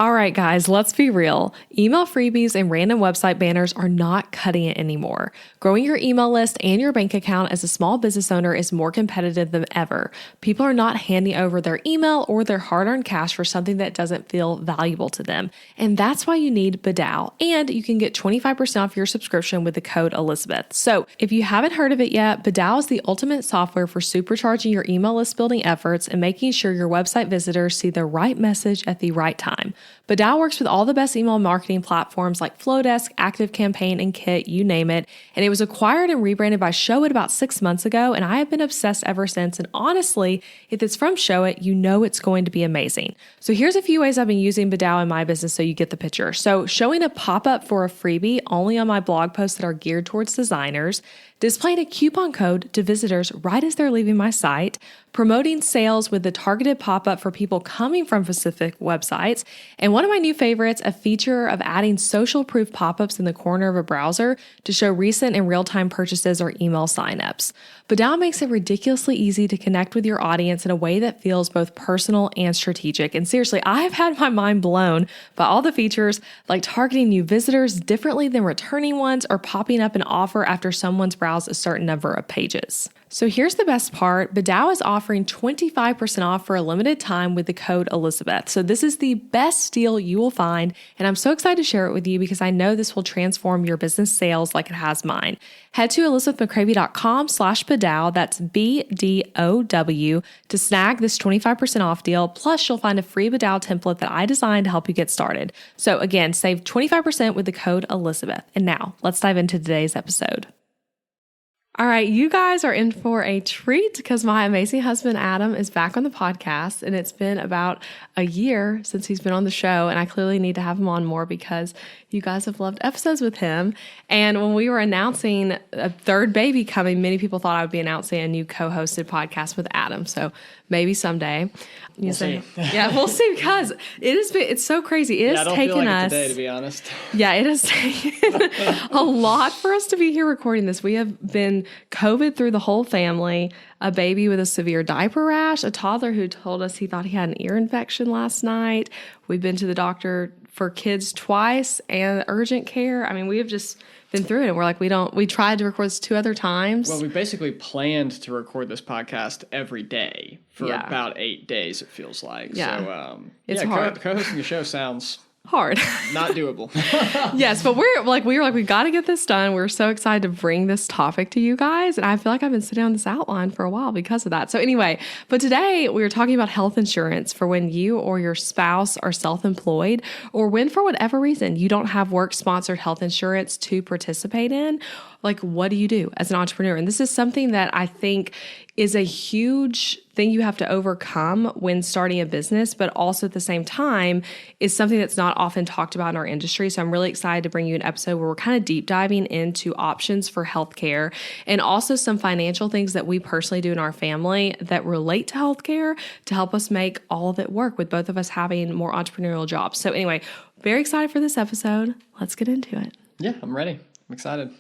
All right, guys, let's be real. Email freebies and random website banners are not cutting it anymore. Growing your email list and your bank account as a small business owner is more competitive than ever. People are not handing over their email or their hard-earned cash for something that doesn't feel valuable to them. And that's why you need Badao. And you can get 25% off your subscription with the code Elizabeth. So if you haven't heard of it yet, Badao is the ultimate software for supercharging your email list building efforts and making sure your website visitors see the right message at the right time. Badao works with all the best email marketing platforms like Flowdesk, ActiveCampaign, and Kit, you name it. And it was acquired and rebranded by Showit about 6 months ago, and I have been obsessed ever since. And honestly, if it's from Showit, you know it's going to be amazing. So here's a few ways I've been using Badao in my business so you get the picture. So showing a pop-up for a freebie only on my blog posts that are geared towards designers, displaying a coupon code to visitors right as they're leaving my site, promoting sales with the targeted pop-up for people coming from specific websites, and one of my new favorites, a feature of adding social proof pop-ups in the corner of a browser to show recent and real-time purchases or email signups. Badao makes it ridiculously easy to connect with your audience in a way that feels both personal and strategic. And seriously, I've had my mind blown by all the features like targeting new visitors differently than returning ones or popping up an offer after someone's browsed a certain number of pages. So here's the best part. Badao is offering 25% off for a limited time with the code Elizabeth. So this is the best deal you will find. And I'm so excited to share it with you because I know this will transform your business sales like it has mine. Head to elizabethmccravey.com/Badao, that's BDOW, to snag this 25% off deal. Plus, you'll find a free Badao template that I designed to help you get started. So again, save 25% with the code Elizabeth. And now let's dive into today's episode. All right, you guys are in for a treat because my amazing husband, Adam, is back on the podcast, and it's been about a year since he's been on the show, and I clearly need to have him on more because you guys have loved episodes with him. And when we were announcing a third baby coming, many people thought I would be announcing a new co-hosted podcast with Adam. So maybe someday. We'll see. Yeah, we'll see because it's so crazy. It has taken us today, to be honest. Yeah, it has taken a lot for us to be here recording this. We have been COVID through the whole family, a baby with a severe diaper rash, a toddler who told us he thought he had an ear infection last night. We've been to the doctor for kids twice and urgent care. I mean, we have just been through it, and we're like, we tried to record this 2 other times. Well, we basically planned to record this podcast every day for about 8 days, it feels like. Yeah. So, it's hard. Co-hosting the show sounds hard. not doable. Yes, but we were like, we got to get this done. We're so excited to bring this topic to you guys. And I feel like I've been sitting on this outline for a while because of that. So anyway, but today we were talking about health insurance for when you or your spouse are self-employed, or when for whatever reason you don't have work-sponsored health insurance to participate in. Like, what do you do as an entrepreneur? And this is something that I think is a huge thing you have to overcome when starting a business, but also at the same time is something that's not often talked about in our industry. So I'm really excited to bring you an episode where we're kind of deep diving into options for healthcare and also some financial things that we personally do in our family that relate to healthcare to help us make all of it work with both of us having more entrepreneurial jobs. So anyway, very excited for this episode. Let's get into it. Yeah, I'm ready. I'm excited.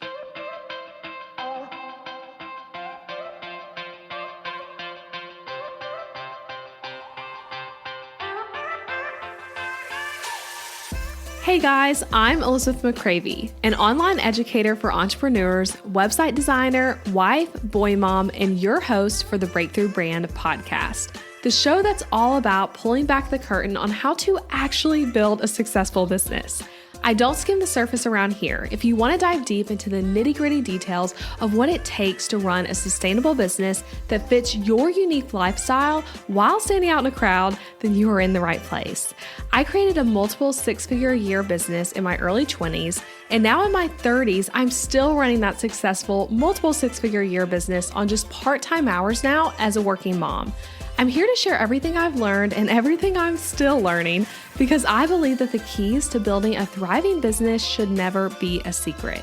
Hey guys, I'm Elizabeth McCravey, an online educator for entrepreneurs, website designer, wife, boy mom, and your host for the Breakthrough Brand podcast, the show that's all about pulling back the curtain on how to actually build a successful business. I don't skim the surface around here. If you want to dive deep into the nitty-gritty details of what it takes to run a sustainable business that fits your unique lifestyle while standing out in a crowd, then you are in the right place. I created a multiple 6-figure a year business in my early 20s, and now in my 30s, I'm still running that successful multiple 6-figure a year business on just part-time hours now as a working mom. I'm here to share everything I've learned and everything I'm still learning because I believe that the keys to building a thriving business should never be a secret.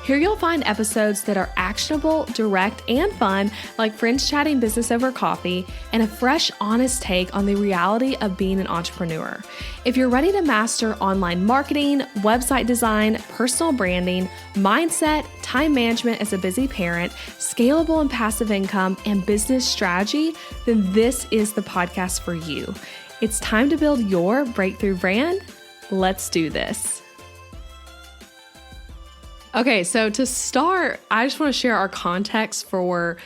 Here you'll find episodes that are actionable, direct, and fun, like friends chatting business over coffee, and a fresh, honest take on the reality of being an entrepreneur. If you're ready to master online marketing, website design, personal branding, mindset, time management as a busy parent, scalable and passive income, and business strategy, then this is the podcast for you. It's time to build your breakthrough brand. Let's do this. Okay, so to start, I just want to share our context for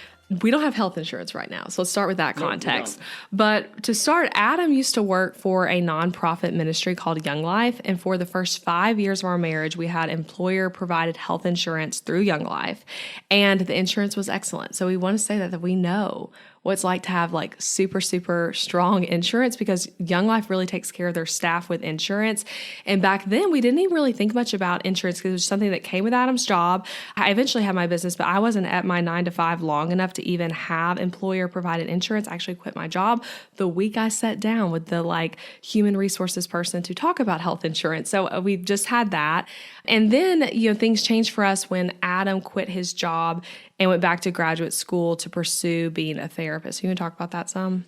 we don't have health insurance right now. So let's start with that context. But to start, Adam used to work for a nonprofit ministry called Young Life. And for the first 5 years of our marriage, we had employer provided health insurance through Young Life. And the insurance was excellent. So we want to say that we know what it's like to have like super, super strong insurance because Young Life really takes care of their staff with insurance. And back then we didn't even really think much about insurance because it was something that came with Adam's job. I eventually had my business, but I wasn't at my 9 to 5 long enough to even have employer provided insurance. I actually quit my job the week I sat down with the like human resources person to talk about health insurance. So we just had that. And then, things changed for us when Adam quit his job and went back to graduate school to pursue being a therapist. You want to talk about that some?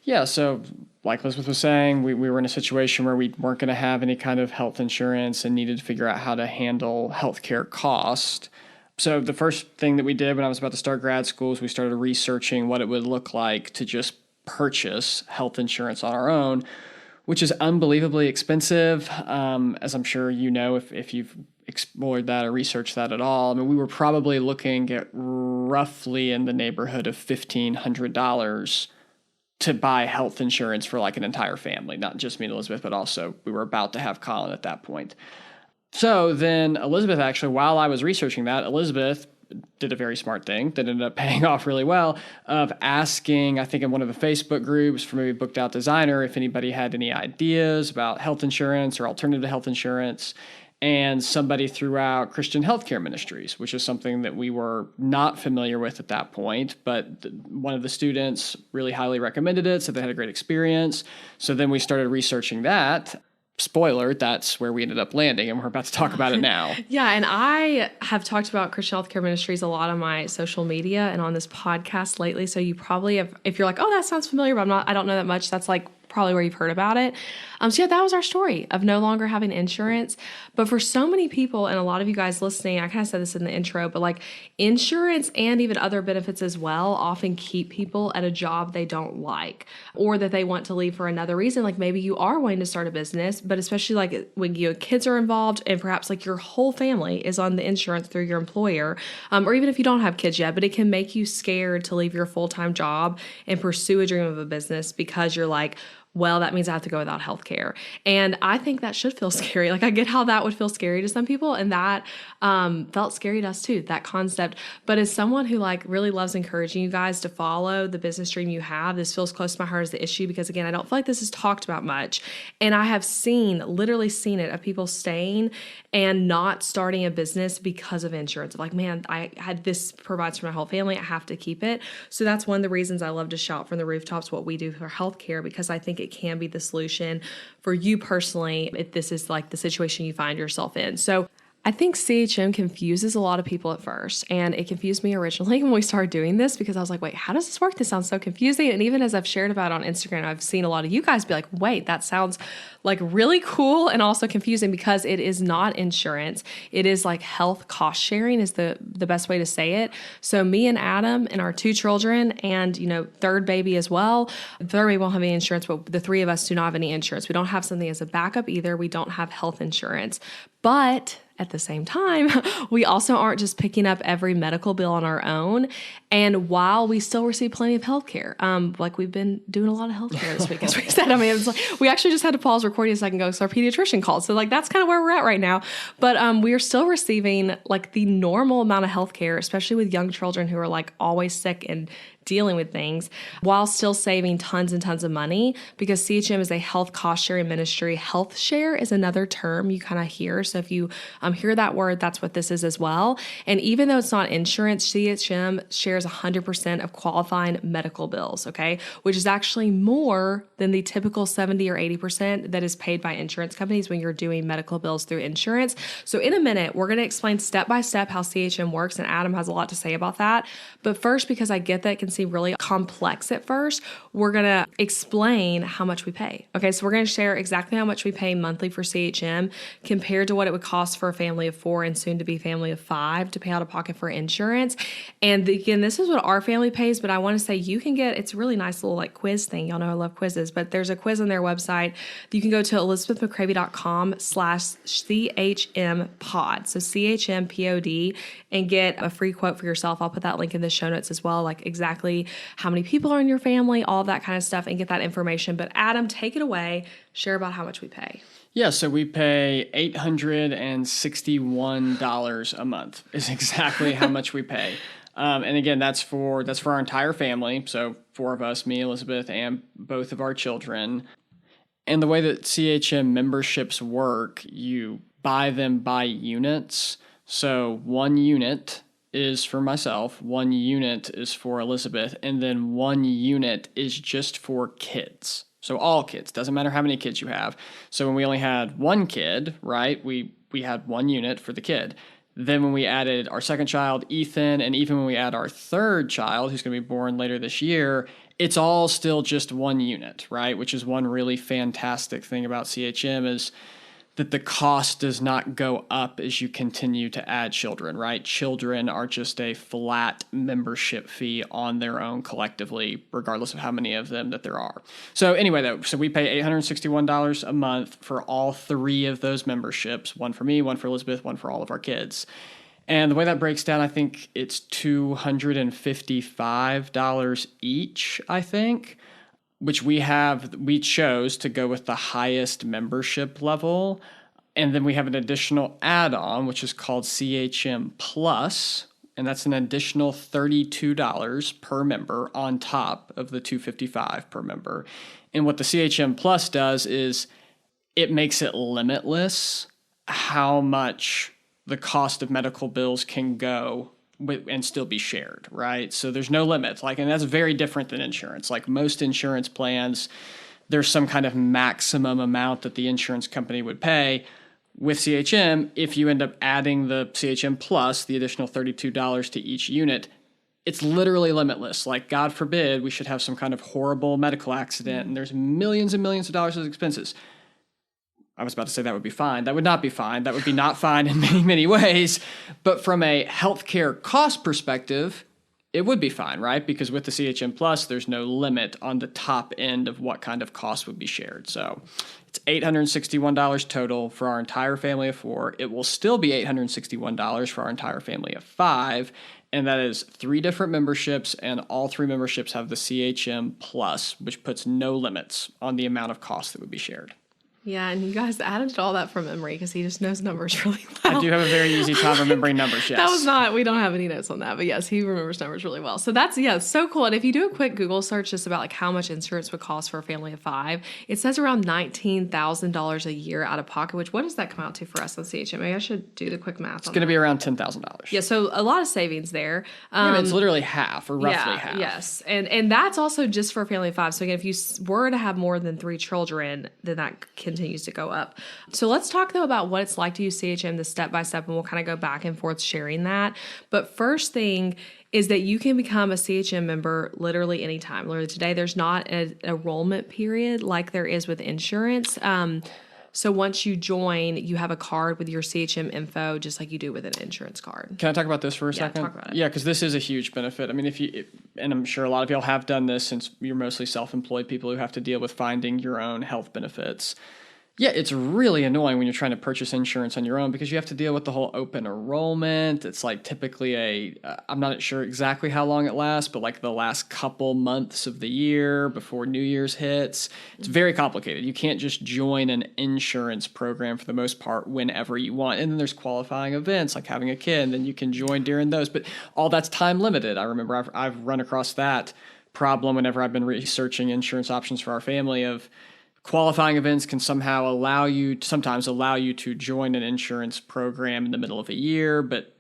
Yeah, so like Elizabeth was saying, we were in a situation where we weren't going to have any kind of health insurance and needed to figure out how to handle healthcare cost. So the first thing that we did when I was about to start grad school is we started researching what it would look like to just purchase health insurance on our own, which is unbelievably expensive, as I'm sure you know if you've explored that or researched that at all. I mean, we were probably looking at roughly in the neighborhood of $1,500 to buy health insurance for like an entire family, not just me and Elizabeth, but also we were about to have Colin at that point. So then Elizabeth, actually, while I was researching that, Elizabeth did a very smart thing that ended up paying off really well of asking, I think in one of the Facebook groups for maybe Booked Out Designer, if anybody had any ideas about health insurance or alternative health insurance. And somebody threw out Christian Healthcare Ministries, which is something that we were not familiar with at that point. But one of the students really highly recommended it, said they had a great experience. So then we started researching that. Spoiler, that's where we ended up landing, and we're about to talk about it now. Yeah, and I have talked about Christian Healthcare Ministries a lot on my social media and on this podcast lately. So you probably have, if you're like, oh, that sounds familiar, but I don't know that much, that's like probably where you've heard about it. So yeah, that was our story of no longer having insurance. But for so many people, and a lot of you guys listening, I kind of said this in the intro, but like insurance and even other benefits as well often keep people at a job they don't like or that they want to leave for another reason. Like maybe you are wanting to start a business, but especially like when kids are involved and perhaps like your whole family is on the insurance through your employer, or even if you don't have kids yet, but it can make you scared to leave your full-time job and pursue a dream of a business because you're like, well, that means I have to go without healthcare. And I think that should feel scary. Like I get how that would feel scary to some people, and that felt scary to us too, that concept. But as someone who like really loves encouraging you guys to follow the business dream you have, this feels close to my heart as the issue because again, I don't feel like this is talked about much. And I have literally seen it of people staying and not starting a business because of insurance. Like, man, I had this provides for my whole family. I have to keep it. So that's one of the reasons I love to shout from the rooftops what we do for healthcare, because I think it can be the solution for you personally if this is like the situation you find yourself in. So I think CHM confuses a lot of people at first, and it confused me originally when we started doing this because I was like, wait, how does this work? This sounds so confusing. And even as I've shared about it on Instagram, I've seen a lot of you guys be like, wait, that sounds like really cool and also confusing because it is not insurance. It is like health cost sharing is the best way to say it. So me and Adam and our 2 children and, third baby as well. The third baby won't have any insurance, but the 3 of us do not have any insurance. We don't have something as a backup either. We don't have health insurance, but at the same time, we also aren't just picking up every medical bill on our own. And while we still receive plenty of healthcare, like we've been doing a lot of healthcare this week, as we said. I mean, it's like we actually just had to pause recording a second ago because our pediatrician called. So like that's kind of where we're at right now. But we are still receiving like the normal amount of healthcare, especially with young children who are like always sick and dealing with things while still saving tons and tons of money because CHM is a health cost sharing ministry. Health share is another term you kind of hear. So if you hear that word, that's what this is as well. And even though it's not insurance, CHM shares 100% of qualifying medical bills, okay, which is actually more than the typical 70 or 80% that is paid by insurance companies when you're doing medical bills through insurance. So in a minute, we're going to explain step by step how CHM works, and Adam has a lot to say about that. But first, because I get that it can seem really complex at first, we're going to explain how much we pay. Okay, so we're going to share exactly how much we pay monthly for CHM compared to what it would cost for a family of 4 and soon to be family of 5 to pay out of pocket for insurance. And again, this is what our family pays, but I want to say you can get, it's a really nice little like quiz thing. Y'all know I love quizzes, but there's a quiz on their website. You can go to elizabethmccravey.com/CHM pod. So CHM POD, and get a free quote for yourself. I'll put that link in the show notes as well, like exactly how many people are in your family, all of that kind of stuff, and get that information. But Adam, take it away. Share about how much we pay. Yeah, so we pay $861 a month is exactly how much we pay. And again, that's for our entire family. So 4 of us, me, Elizabeth, and both of our children. And the way that CHM memberships work, you buy them by units. So 1 unit is for myself, 1 unit is for Elizabeth, and then 1 unit is just for kids. So all kids, doesn't matter how many kids you have. So when we only had 1 kid, right, we had 1 unit for the kid. Then when we added our second child, Ethan, and even when we add our third child, who's going to be born later this year, it's all still just 1 unit, right? Which is one really fantastic thing about CHM is that the cost does not go up as you continue to add children, right? Children are just a flat membership fee on their own collectively, regardless of how many of them that there are. So anyway, though, so we pay $861 a month for all 3 of those memberships, 1 for me, 1 for Elizabeth, 1 for all of our kids. And the way that breaks down, I think it's $255 each, I think, which we chose to go with the highest membership level. And then we have an additional add-on, which is called CHM Plus, and that's an additional $32 per member on top of the $255 per member. And what the CHM Plus does is it makes it limitless how much the cost of medical bills can go and still be shared, right? So there's no limit. And that's very different than insurance. Like most insurance plans, there's some kind of maximum amount that the insurance company would pay. With CHM, if you end up adding the CHM Plus, the additional $32 to each unit, it's literally limitless. Like, God forbid, we should have some kind of horrible medical accident and there's millions and millions of dollars of expenses. I was about to say that would be fine. That would not be fine. That would be not fine in many, many ways. But from a healthcare cost perspective, it would be fine, right? Because with the CHM Plus, there's no limit on the top end of what kind of cost would be shared. So it's $861 total for our entire family of 4. It will still be $861 for our entire family of 5. And that is 3 different memberships, and all 3 memberships have the CHM Plus, which puts no limits on the amount of cost that would be shared. Yeah, and you guys added all that from memory because he just knows numbers really well. I do have a very easy time remembering numbers, yes. We don't have any notes on that, but yes, he remembers numbers really well. So that's, so cool. And if you do a quick Google search just about like how much insurance would cost for a family of 5, it says around $19,000 a year out of pocket, which what does that come out to for us on CHM? Maybe I should do the quick math. It's going to be around $10,000. Yeah, so a lot of savings there. It's literally half or roughly half. Yes, and that's also just for a family of 5. So again, if you were to have more than 3 children, then that continues to go up. So let's talk though about what it's like to use CHM, the step-by-step, and we'll kind of go back and forth sharing that. But first thing is that you can become a CHM member literally anytime. Literally today, there's not an enrollment period like there is with insurance. So once you join, you have a card with your CHM info, just like you do with an insurance card. Can I talk about this for a second? Talk about it. Yeah, because this is a huge benefit. I mean, and I'm sure a lot of y'all have done this since you're mostly self-employed people who have to deal with finding your own health benefits. Yeah, it's really annoying when you're trying to purchase insurance on your own because you have to deal with the whole open enrollment. It's like typically I'm not sure exactly how long it lasts, but like the last couple months of the year before New Year's hits. It's very complicated. You can't just join an insurance program for the most part whenever you want. And then there's qualifying events like having a kid, and then you can join during those. But all that's time limited. I remember I've run across that problem whenever I've been researching insurance options for our family of qualifying events can sometimes allow you to join an insurance program in the middle of a year, but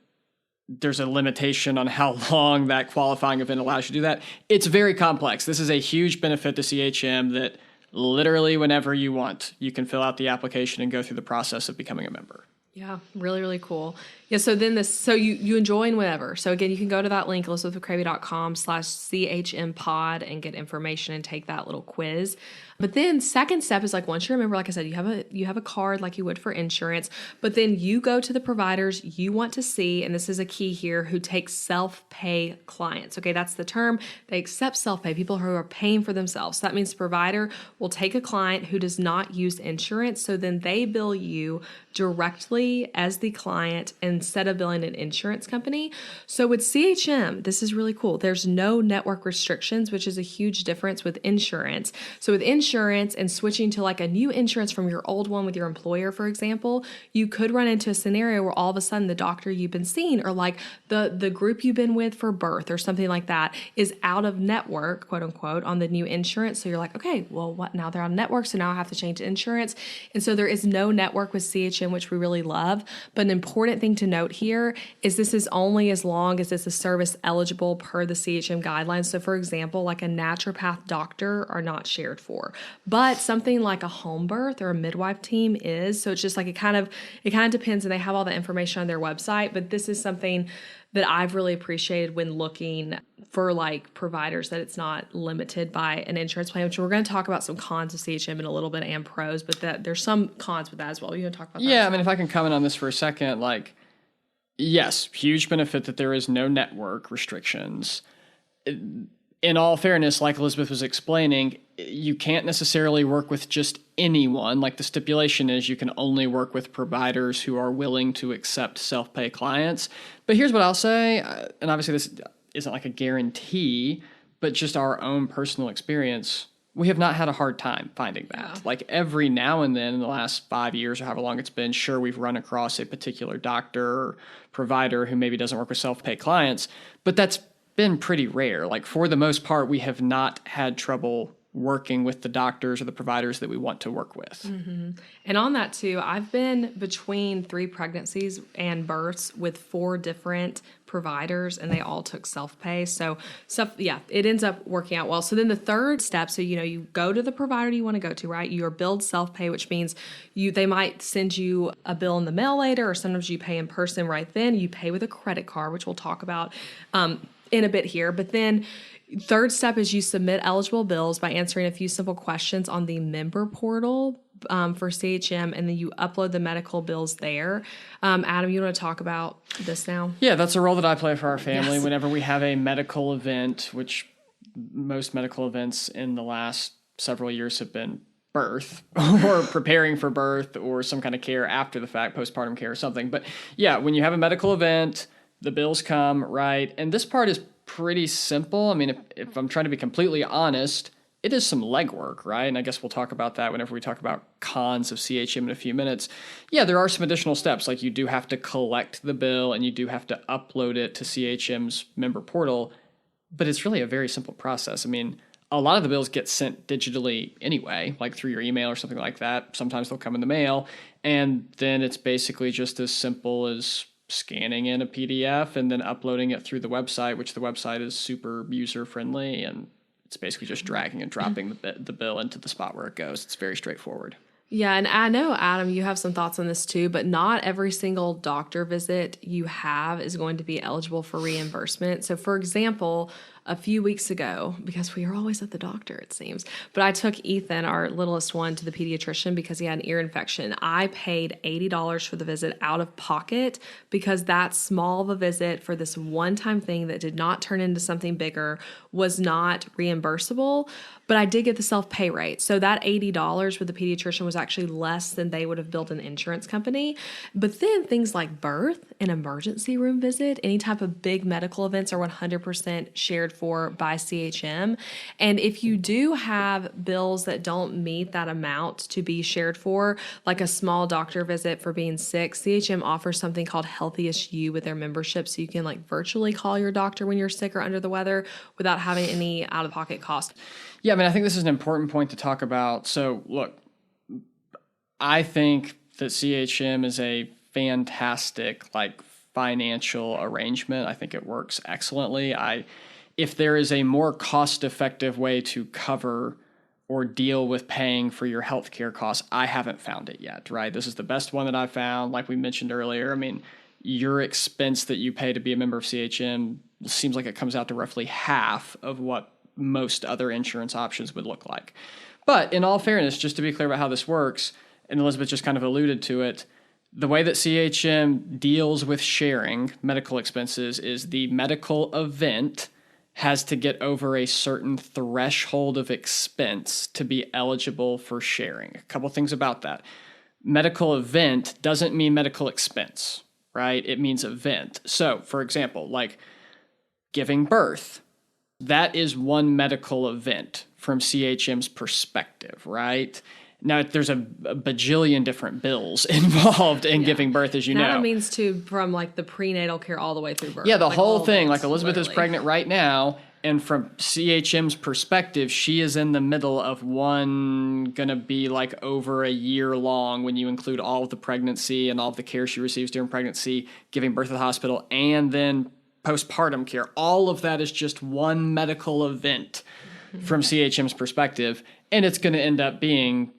there's a limitation on how long that qualifying event allows you to do that. It's very complex. This is a huge benefit to CHM that literally whenever you want, you can fill out the application and go through the process of becoming a member. Yeah, really, really cool. Yeah, so then so you enjoin whatever. So again, you can go to that link, elizabethmccravey.com/CHM pod and get information and take that little quiz. But then second step is like, once you remember, like I said, you have a card like you would for insurance, but then you go to the providers you want to see, and this is a key here, who take self-pay clients. Okay, that's the term. They accept self-pay, people who are paying for themselves. So that means the provider will take a client who does not use insurance, so then they bill you directly as the client instead of billing an insurance company. So with CHM, this is really cool. There's no network restrictions, which is a huge difference with insurance. So with insurance and switching to like a new insurance from your old one with your employer, for example, you could run into a scenario where all of a sudden the doctor you've been seeing, or like the group you've been with for birth or something like that, is out of network, quote unquote, on the new insurance. So you're like, okay, well, what now? They're on network, so now I have to change to insurance. And so there is no network with CHM, which we really love. But an important thing to note here is this is only as long as it's a service eligible per the CHM guidelines. So for example, like a naturopath doctor are not shared for, but something like a home birth or a midwife team is. So it's just like it kind of depends, and they have all the information on their website. But this is something that I've really appreciated when looking for like providers, that it's not limited by an insurance plan, which we're going to talk about some cons of CHM in a little bit and pros, but that there's some cons with that as well. You going to talk about that? Yeah, I mean, if I can comment on this for a second, like, yes, huge benefit that there is no network restrictions. In all fairness, like Elizabeth was explaining, you can't necessarily work with just anyone. Like the stipulation is you can only work with providers who are willing to accept self-pay clients. But here's what I'll say, and obviously this isn't like a guarantee, but just our own personal experience, we have not had a hard time finding that. Yeah. Like every now and then in the last 5 years or however long it's been, sure, we've run across a particular doctor or provider who maybe doesn't work with self-pay clients, but that's been pretty rare. Like for the most part, we have not had trouble working with the doctors or the providers that we want to work with. Mm-hmm. And on that too, I've been between 3 pregnancies and births with 4 different providers, and they all took self-pay. So it ends up working out well. So then the third step, so you go to the provider you want to go to, right? You're billed self-pay, which means they might send you a bill in the mail later, or sometimes you pay in person right then. You pay with a credit card, which we'll talk about in a bit here. But then third step is you submit eligible bills by answering a few simple questions on the member portal for CHM, and then you upload the medical bills there. Adam, you want to talk about this now? Yeah, that's a role that I play for our family. Yes. Whenever we have a medical event, which most medical events in the last several years have been birth or preparing for birth or some kind of care after the fact, postpartum care or something. But yeah, when you have a medical event, the bills come, right? And this part is pretty simple. I mean, if I'm trying to be completely honest, it is some legwork, right? And I guess we'll talk about that whenever we talk about cons of CHM in a few minutes. Yeah, there are some additional steps. Like you do have to collect the bill and you do have to upload it to CHM's member portal, but it's really a very simple process. I mean, a lot of the bills get sent digitally anyway, like through your email or something like that. Sometimes they'll come in the mail, and then it's basically just as simple as scanning in a PDF and then uploading it through the website, which the website is super user-friendly, and it's basically just dragging and dropping the bill into the spot where it goes. It's very straightforward. Yeah, and I know, Adam, you have some thoughts on this too, but not every single doctor visit you have is going to be eligible for reimbursement. So, for example, a few weeks ago, because we are always at the doctor, it seems, but I took Ethan, our littlest one, to the pediatrician because he had an ear infection. I paid $80 for the visit out of pocket because that small of a visit for this one-time thing that did not turn into something bigger was not reimbursable, but I did get the self-pay rate. So that $80 with the pediatrician was actually less than they would have billed an insurance company. But then things like birth, an emergency room visit, any type of big medical events are 100% shared for by CHM. And if you do have bills that don't meet that amount to be shared for, like a small doctor visit for being sick, CHM offers something called Healthiest You with their membership. So you can like virtually call your doctor when you're sick or under the weather without having any out-of-pocket cost. Yeah, I mean, I think this is an important point to talk about. So look, I think that CHM is a fantastic financial arrangement. I think it works excellently. If there is a more cost-effective way to cover or deal with paying for your healthcare costs, I haven't found it yet, right? This is the best one that I've found. Like we mentioned earlier, I mean, your expense that you pay to be a member of CHM seems like it comes out to roughly half of what most other insurance options would look like. But in all fairness, just to be clear about how this works, and Elizabeth just kind of alluded to it, the way that CHM deals with sharing medical expenses is the medical event has to get over a certain threshold of expense to be eligible for sharing. A couple things about that. Medical event doesn't mean medical expense, right? It means event. So, for example, like giving birth, that is one medical event from CHM's perspective, right? Now, there's a bajillion different bills involved in giving birth, as you know. That means from like the prenatal care all the way through birth. Yeah, the like whole thing. Like Elizabeth literally is pregnant right now, and from CHM's perspective, she is in the middle of one going to be like over a year long when you include all of the pregnancy and all of the care she receives during pregnancy, giving birth at the hospital, and then postpartum care. All of that is just one medical event from CHM's perspective, and it's going to end up being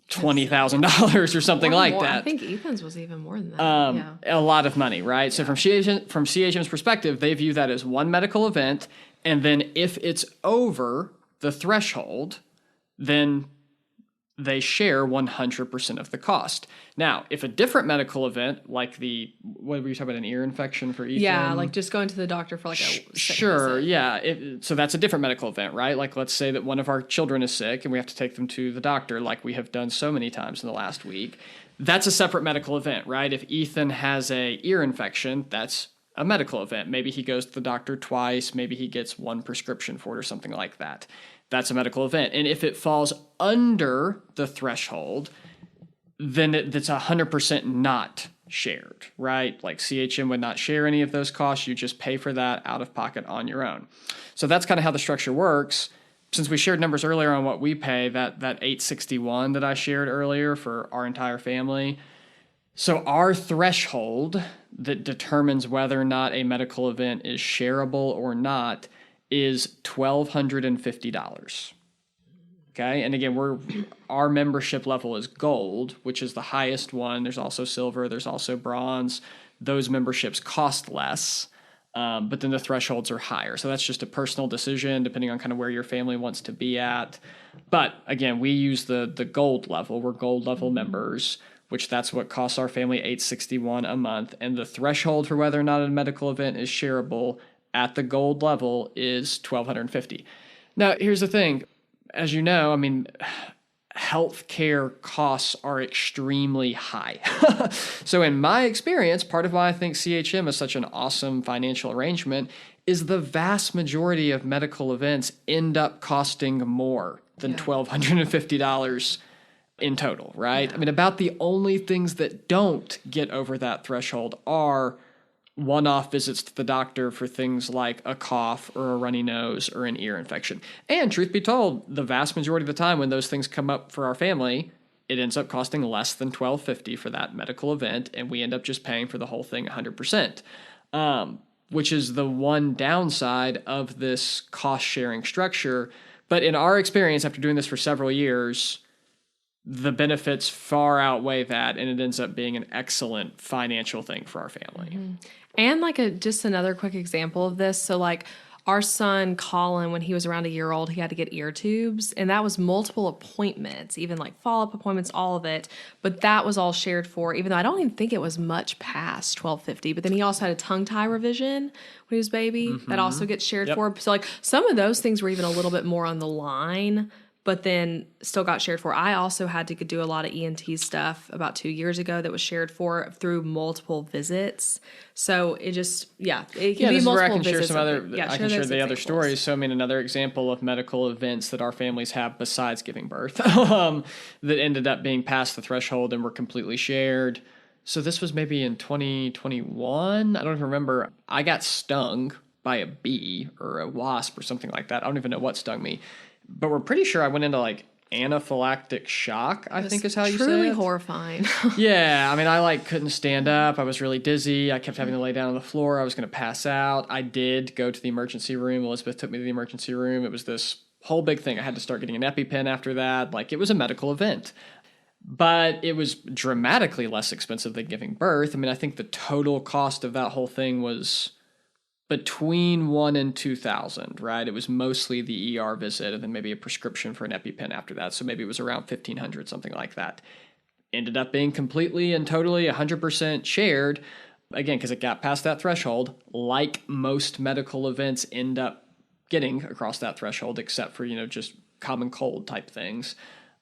$20,000 or something like more. that. I think Ethan's was even more than that. A lot of money, right? Yeah. So from CHM's perspective, they view that as one medical event, and then if it's over the threshold, then they share 100% of the cost. Now, if a different medical event, like what were you talking about, an ear infection for Ethan? Yeah, like just going to the doctor for like a Sure, yeah. So that's a different medical event, right? Like let's say that one of our children is sick and we have to take them to the doctor like we have done so many times in the last week. That's a separate medical event, right? If Ethan has a ear infection, that's a medical event. Maybe he goes to the doctor twice, maybe he gets one prescription for it or something like that. That's a medical event. And if it falls under the threshold, then it's 100% not shared, right? Like CHM would not share any of those costs. You just pay for that out of pocket on your own. So that's kind of how the structure works. Since we shared numbers earlier on what we pay, that $861 that I shared earlier for our entire family. So our threshold that determines whether or not a medical event is shareable or not is $1,250. Okay, and again, our membership level is gold, which is the highest one. There's also silver, there's also bronze. Those memberships cost less, but then the thresholds are higher. So that's just a personal decision depending on kind of where your family wants to be at. But again, we use the gold level. We're gold level members, which that's what costs our family $861 a month. And the threshold for whether or not a medical event is shareable at the gold level is $1,250. Now, here's the thing. As you know, I mean, healthcare costs are extremely high. So in my experience, part of why I think CHM is such an awesome financial arrangement is the vast majority of medical events end up costing more than $1,250 in total, right? I mean, about the only things that don't get over that threshold are one-off visits to the doctor for things like a cough or a runny nose or an ear infection. And truth be told, the vast majority of the time when those things come up for our family, it ends up costing less than $1,250 for that medical event, and we end up just paying for the whole thing 100%, which is the one downside of this cost-sharing structure. But in our experience, after doing this for several years, the benefits far outweigh that, and it ends up being an excellent financial thing for our family. Mm-hmm. And like just another quick example of this. So like our son, Colin, when he was around a year old, he had to get ear tubes, and that was multiple appointments, even like follow-up appointments, all of it. But that was all shared for, even though I don't even think it was much past $1,250. But then he also had a tongue tie revision when he was a baby. Mm-hmm. That also gets shared for. So like some of those things were even a little bit more on the line, but then still got shared for. I also had to do a lot of ENT stuff about 2 years ago that was shared for through multiple visits. So it just, it can be this is multiple where I can share visits. some other, I can share the other examples. stories. So I mean, another example of medical events that our families have besides giving birth that ended up being past the threshold and were completely shared. So this was maybe in 2021. I don't even remember. I got stung by a bee or a wasp or something like that. I don't even know what stung me. But we're pretty sure I went into like anaphylactic shock, I think is how you say it. Truly horrifying. Yeah, I mean, I couldn't stand up. I was really dizzy. I kept having to lay down on the floor. I was going to pass out. I did go to the emergency room. Elizabeth took me to the emergency room. It was this whole big thing. I had to start getting an EpiPen after that. Like, it was a medical event. But it was dramatically less expensive than giving birth. I mean, I think the total cost of that whole thing was between $1,000 and $2,000, right? It was mostly the ER visit and then maybe a prescription for an EpiPen after that. So maybe it was around $1,500, something like that. Ended up being completely and totally 100% shared, again, because it got past that threshold, like most medical events end up getting across that threshold, except for, just common cold type things.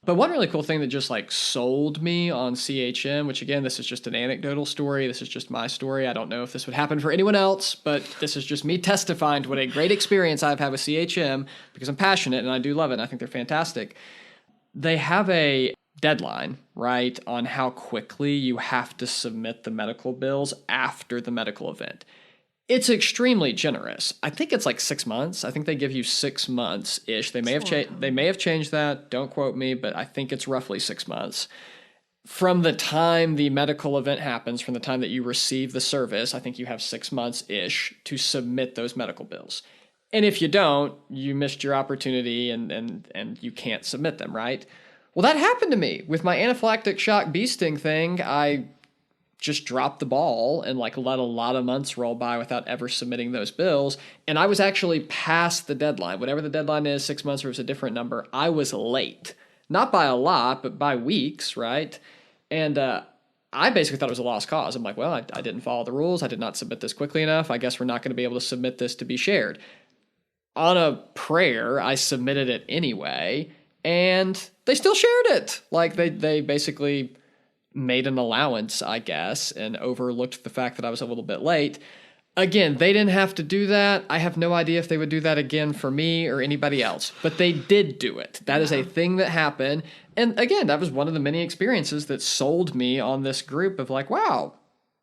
But one really cool thing that just like sold me on CHM, which again, this is just an anecdotal story. This is just my story. I don't know if this would happen for anyone else, but this is just me testifying to what a great experience I've had with CHM because I'm passionate and I do love it. And I think they're fantastic. They have a deadline, right, on how quickly you have to submit the medical bills after the medical event. It's extremely generous. I think it's like 6 months. I think they give you 6 months-ish. They may have changed that. Don't quote me, but I think it's roughly 6 months. From the time the medical event happens, from the time that you receive the service, I think you have 6 months-ish to submit those medical bills. And if you don't, you missed your opportunity and you can't submit them, right? Well, that happened to me with my anaphylactic shock bee sting thing. I just dropped the ball and like let a lot of months roll by without ever submitting those bills. And I was actually past the deadline. Whatever the deadline is, 6 months or it's a different number, I was late. Not by a lot, but by weeks, right? And I basically thought it was a lost cause. I'm like, well, I didn't follow the rules. I did not submit this quickly enough. I guess we're not going to be able to submit this to be shared. On a prayer, I submitted it anyway, and they still shared it. Like they basically made an allowance, I guess, and overlooked the fact that I was a little bit late. Again, they didn't have to do that. I have no idea if they would do that again for me or anybody else, but they did do it. That is a thing that happened. And again, that was one of the many experiences that sold me on this group of like, wow,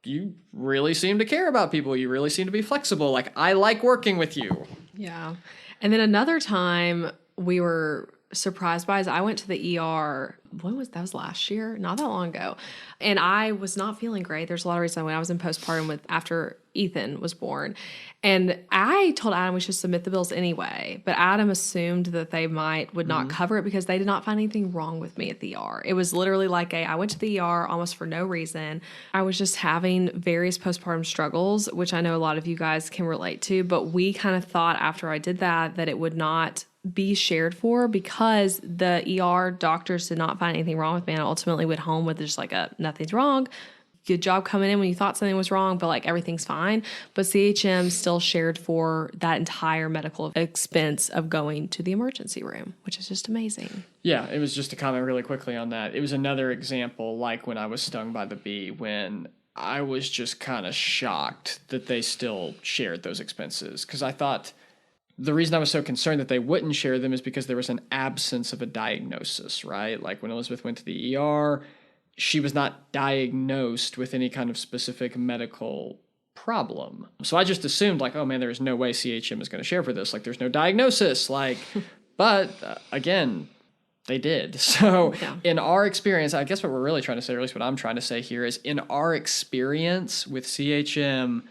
you really seem to care about people. You really seem to be flexible. Like, I like working with you. Yeah. And then another time we were surprised by is I went to the ER. That was last year, not that long ago. And I was not feeling great. There's a lot of reasons when I was in postpartum after Ethan was born. And I told Adam we should submit the bills anyway, but Adam assumed that they would not cover it because they did not find anything wrong with me at the ER. It was literally like I went to the ER almost for no reason. I was just having various postpartum struggles, which I know a lot of you guys can relate to, but we kind of thought after I did that it would not be shared for because the ER doctors did not find anything wrong with me. And I ultimately went home with just like nothing's wrong. Good job coming in when you thought something was wrong, but like everything's fine. But CHM still shared for that entire medical expense of going to the emergency room, which is just amazing. Yeah, it was just to comment really quickly on that. It was another example like when I was stung by the bee, when I was just kind of shocked that they still shared those expenses. Because I thought the reason I was so concerned that they wouldn't share them is because there was an absence of a diagnosis, right? Like when Elizabeth went to the ER, she was not diagnosed with any kind of specific medical problem. So I just assumed like, oh man, there's no way CHM is going to share for this. Like there's no diagnosis. Like, but again, they did. So in our experience, I guess what we're really trying to say, or at least what I'm trying to say here is in our experience with CHM,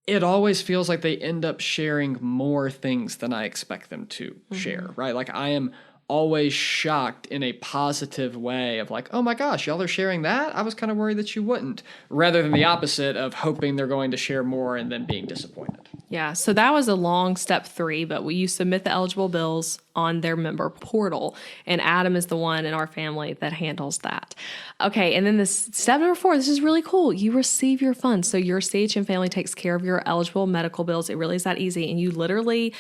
it always feels like they end up sharing more things than I expect them to share, right? Like I am always shocked in a positive way of like, oh my gosh, y'all are sharing that? I was kind of worried that you wouldn't, rather than the opposite of hoping they're going to share more and then being disappointed. Yeah, so that was a long step 3, but you submit the eligible bills on their member portal, and Adam is the one in our family that handles that. Okay, and then this step number 4, this is really cool. You receive your funds. So your CHM family takes care of your eligible medical bills. It really is that easy, and you literally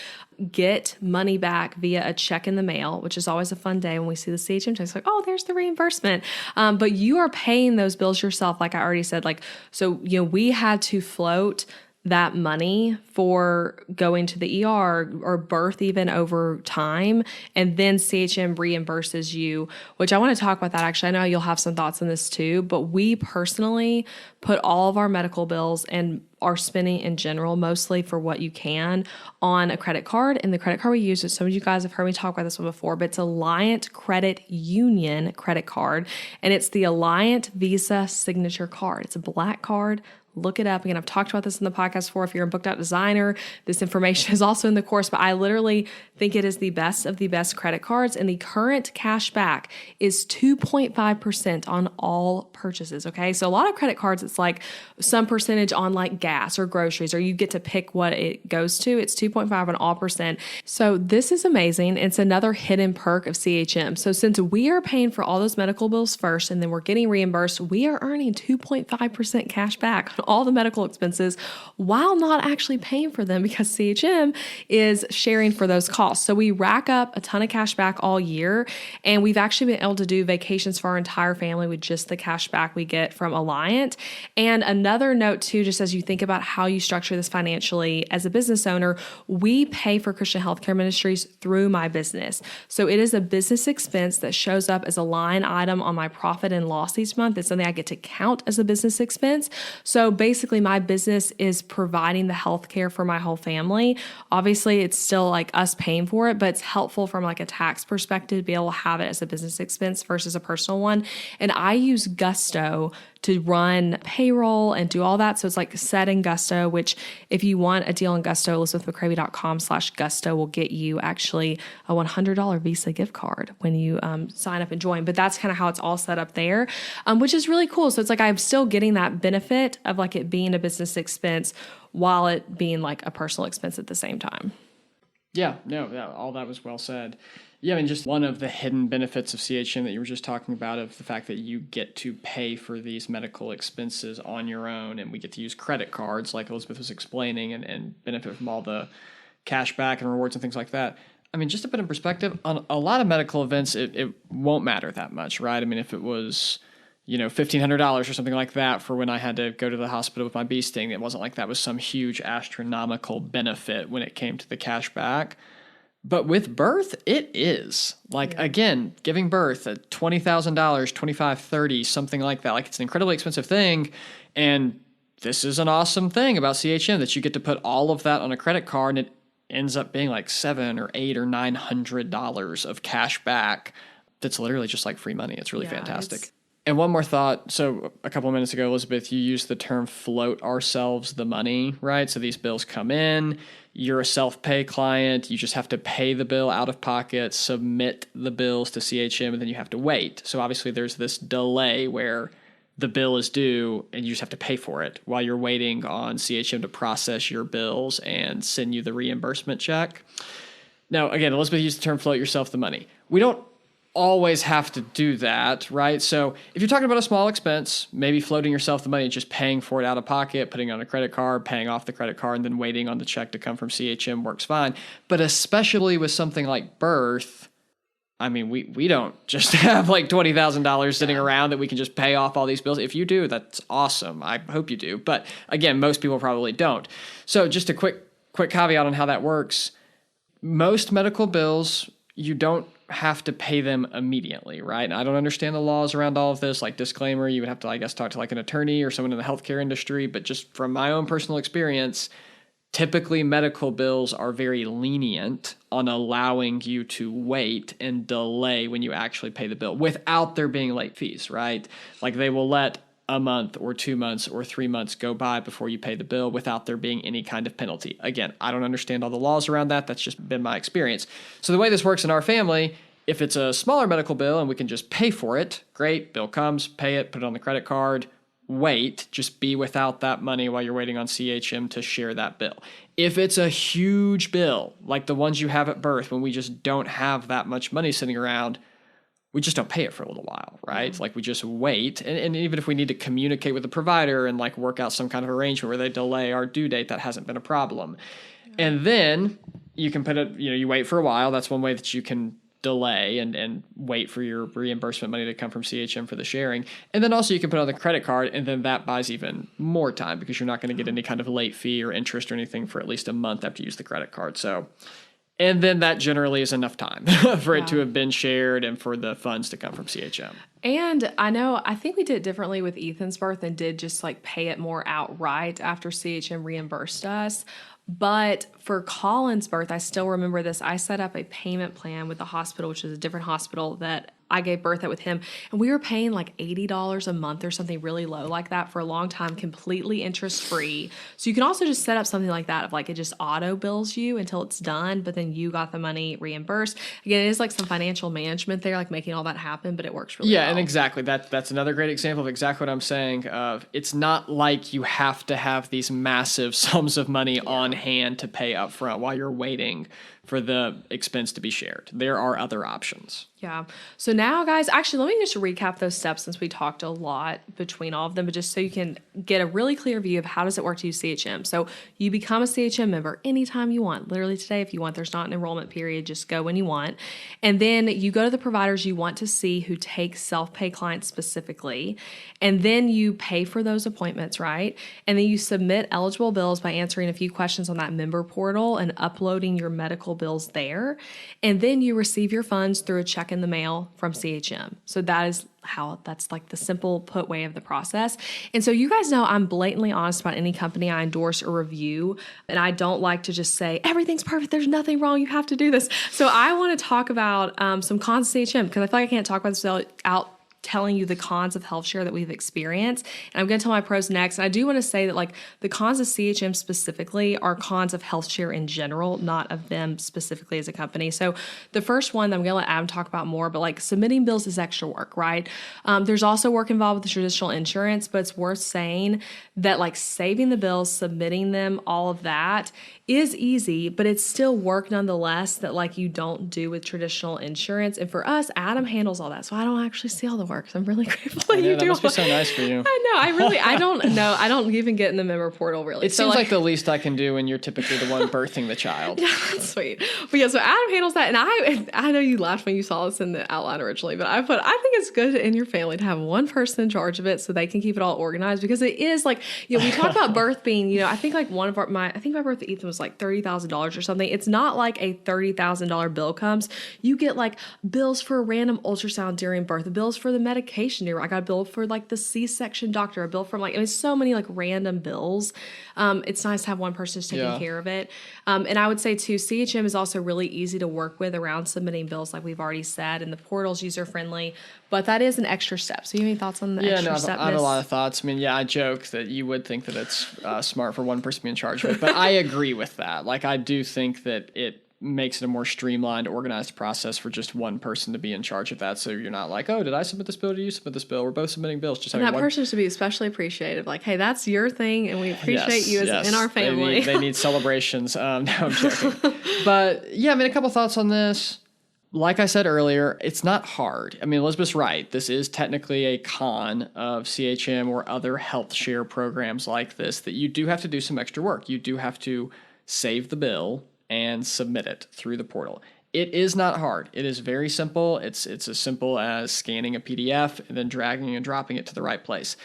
get money back via a check in the mail, which is always a fun day when we see the CHM text, like, oh, there's the reimbursement. But you are paying those bills yourself, like I already said. Like, so, we had to float that money for going to the ER or birth even over time. And then CHM reimburses you, which I want to talk about that. Actually, I know you'll have some thoughts on this too, but we personally put all of our medical bills and our spending in general, mostly for what you can, on a credit card. And the credit card we use, some of you guys have heard me talk about this one before, but it's Alliant Credit Union credit card. And it's the Alliant Visa Signature card. It's a black card, Look it up. Again, I've talked about this in the podcast before. If you're a booked out designer, this information is also in the course, but I literally think it is the best of the best credit cards. And the current cash back is 2.5% on all purchases. Okay. So a lot of credit cards, it's like some percentage on like gas or groceries, or you get to pick what it goes to. It's 2.5 on all percent. So this is amazing. It's another hidden perk of CHM. So since we are paying for all those medical bills first, and then we're getting reimbursed, we are earning 2.5% cash back on all the medical expenses while not actually paying for them, because CHM is sharing for those costs. So we rack up a ton of cash back all year, and we've actually been able to do vacations for our entire family with just the cash back we get from Alliant. And another note too, just as you think about how you structure this financially as a business owner, we pay for Christian Healthcare Ministries through my business. So it is a business expense that shows up as a line item on my profit and loss each month. It's something I get to count as a business expense. So basically my business is providing the healthcare for my whole family. Obviously it's still like us paying for it, but it's helpful from like a tax perspective to be able to have it as a business expense versus a personal one. And I use Gusto to run payroll and do all that. So it's like set in Gusto, which if you want a deal in Gusto, ElizabethMcCravey.com/Gusto will get you actually a $100 Visa gift card when you sign up and join. But that's kind of how it's all set up there, which is really cool. So it's like I'm still getting that benefit of like it being a business expense while it being like a personal expense at the same time. Yeah, no, all that was well said. Yeah, I mean, just one of the hidden benefits of CHM that you were just talking about, of the fact that you get to pay for these medical expenses on your own, and we get to use credit cards like Elizabeth was explaining, and benefit from all the cash back and rewards and things like that. I mean, just to put in perspective, on a lot of medical events, it won't matter that much, right? I mean, if it was, $1,500 or something like that for when I had to go to the hospital with my bee sting, it wasn't like that was some huge astronomical benefit when it came to the cash back. But with birth, it is. Like, again, giving birth at $20,000, $25,000, $30,000, something like that. Like, it's an incredibly expensive thing. And this is an awesome thing about CHM, that you get to put all of that on a credit card, and it ends up being like $700 or $800 or $900 of cash back. That's literally just like free money. It's really fantastic. And one more thought. So a couple of minutes ago, Elizabeth, you used the term float ourselves the money, right? So these bills come in, you're a self-pay client, you just have to pay the bill out of pocket, submit the bills to CHM, and then you have to wait. So obviously there's this delay where the bill is due and you just have to pay for it while you're waiting on CHM to process your bills and send you the reimbursement check. Now, again, Elizabeth used the term float yourself the money. We don't always have to do that, right? So if you're talking about a small expense, maybe floating yourself the money and just paying for it out of pocket, putting it on a credit card, paying off the credit card, and then waiting on the check to come from CHM works fine. But especially with something like birth, I mean, we don't just have like $20,000 sitting around that we can just pay off all these bills. If you do, that's awesome. I hope you do. But again, most people probably don't. So just a quick caveat on how that works. Most medical bills, you don't have to pay them immediately, right? And I don't understand the laws around all of this. Like, disclaimer, you would have to, I guess, talk to like an attorney or someone in the healthcare industry. But just from my own personal experience, typically medical bills are very lenient on allowing you to wait and delay when you actually pay the bill without there being late fees, right? Like, they will let a month or 2 months or 3 months go by before you pay the bill without there being any kind of penalty. Again, I don't understand all the laws around that. That's just been my experience. So the way this works in our family, if it's a smaller medical bill and we can just pay for it, great, bill comes, pay it, put it on the credit card, wait, just be without that money while you're waiting on CHM to share that bill. If it's a huge bill, like the ones you have at birth, when we just don't have that much money sitting around, we just don't pay it for a little while, right? Mm-hmm. Like, we just wait. And even if we need to communicate with the provider and like work out some kind of arrangement where they delay our due date, that hasn't been a problem. Yeah. And then you can put it, you wait for a while. That's one way that you can delay and wait for your reimbursement money to come from CHM for the sharing. And then also you can put it on the credit card, and then that buys even more time because you're not going to get any kind of late fee or interest or anything for at least a month after you use the credit card. So, and then that generally is enough time for it to have been shared and for the funds to come from CHM. And I think we did it differently with Ethan's birth and did just like pay it more outright after CHM reimbursed us. But for Colin's birth, I still remember this. I set up a payment plan with the hospital, which is a different hospital, that I gave birth at with him, and we were paying like $80 a month or something really low like that for a long time, completely interest free. So you can also just set up something like that of like it just auto bills you until it's done, but then you got the money reimbursed. Again, it is like some financial management there, like making all that happen, but it works really well. Yeah, and exactly. That's another great example of exactly what I'm saying. It's not like you have to have these massive sums of money on hand to pay up front while you're waiting for the expense to be shared. There are other options. Yeah. So now, guys, actually, let me just recap those steps since we talked a lot between all of them, but just so you can get a really clear view of how does it work to use CHM. So you become a CHM member anytime you want, literally today if you want. There's not an enrollment period, just go when you want. And then you go to the providers you want to see who take self-pay clients specifically, and then you pay for those appointments, right? And then you submit eligible bills by answering a few questions on that member portal and uploading your medical bills there. And then you receive your funds through a check in the mail from CHM. So that's like the simple put way of the process. And so you guys know I'm blatantly honest about any company I endorse or review. And I don't like to just say, everything's perfect, there's nothing wrong, you have to do this. So I want to talk about some cons of CHM because I feel like I can't talk about this without telling you the cons of health share that we've experienced. And I'm going to tell my pros next. And I do want to say that like the cons of CHM specifically are cons of health share in general, not of them specifically as a company. So the first one that I'm going to let Adam talk about more, but like submitting bills is extra work, right? There's also work involved with the traditional insurance, but it's worth saying that like saving the bills, submitting them, all of that is easy, but it's still work nonetheless that like you don't do with traditional insurance. And for us, Adam handles all that. So I don't actually see all the work. So I'm really grateful that you do. That must be so nice for you. I know. I don't know. I don't even get in the member portal really. It seems like the least I can do when you're typically the one birthing the child. Yeah, that's sweet. But yeah, so Adam handles that. And I know you laughed when you saw this in the outline originally, but I think it's good in your family to have one person in charge of it so they can keep it all organized, because it is like, we talk about birth being, I think like I think my birth at Ethan was like $30,000 or something. It's not like a $30,000 bill comes. You get like bills for a random ultrasound during birth, bills for the medication. I got a bill for like the C-section doctor, a bill from so many like random bills. It's nice to have one person just taking care of it. And I would say too, CHM is also really easy to work with around submitting bills, like we've already said, and the portal's user friendly. But that is an extra step. So you have any thoughts on the extra step? I have a lot of thoughts. I joke that you would think that it's smart for one person to be in charge of it, but I agree with that. Like, I do think that it makes it a more streamlined, organized process for just one person to be in charge of that. So you're not like, oh, did I submit this bill? Did you submit this bill? We're both submitting bills. Just and that person should be especially appreciative. Like, hey, that's your thing, and we appreciate you as in our family. They need celebrations. No, I'm joking. But yeah, a couple thoughts on this. Like I said earlier, it's not hard. Elizabeth's right. This is technically a con of CHM or other health share programs like this, that you do have to do some extra work. You do have to save the bill and submit it through the portal. It is not hard. It is very simple. It's as simple as scanning a PDF and then dragging and dropping it to the right place.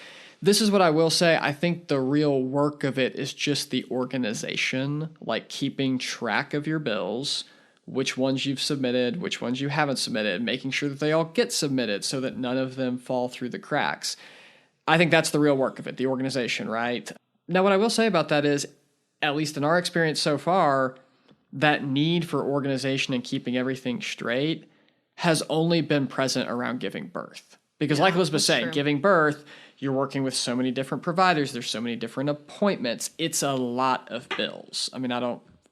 This is what I will say. I think the real work of it is just the organization, like keeping track of your bills, which ones you've submitted, which ones you haven't submitted, making sure that they all get submitted so that none of them fall through the cracks. I think that's the real work of it, the organization, right? Now, what I will say about that is, at least in our experience so far, that need for organization and keeping everything straight has only been present around giving birth. Because like Elizabeth was saying, giving birth, you're working with so many different providers, there's so many different appointments. It's a lot of bills.